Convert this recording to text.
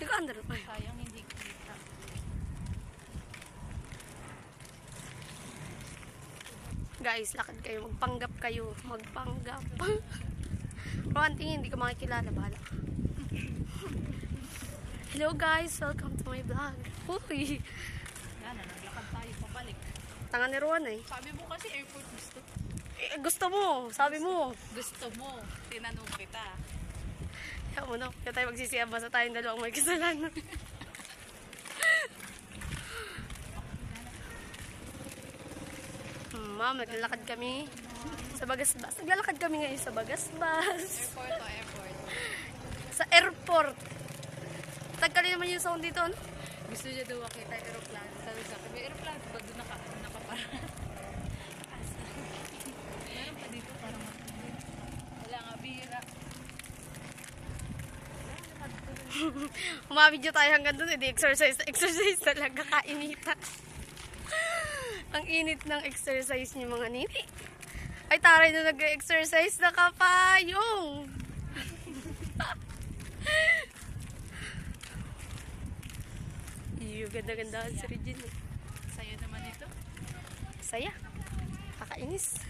Taga-under. Ay. Sayang hindi kita. Guys, lakad kayo. Magpanggap kayo. Magpanggap. Pero ang tingin, hindi ko makikilala. Bahala. Hello guys, welcome to my vlog. Uy! Yan na, naglakad tayo pabalik. Tangan ni Ruan eh. Sabi mo kasi airport gusto. Gusto mo, sabi mo. Gusto mo. Tinanong kita. Kaya mo na, kaya tayo magsisiyab. Basta tayong dalawang may kasalanan. Ma'am, naglalakad kami sa Bagasbas. Naglalakad kami ngayon sa Bagasbas. Airport to airport. Sa airport. Tagkali naman yung sound dito, ano? Gusto niya daw makita aeroplano. Sabi sa akin, may aeroplano ba doon nakapara? Meron pa dito parang wala nga, bira. Umabidyo tayo hanggang doon, hindi exercise talaga, kainitan. Ang init ng exercise niyo mga nini. Ay, taray na nag-exercise na kapayong. Iyo, ganda-ganda si Regine. Sa'yo naman ito. Saya. Kakainis.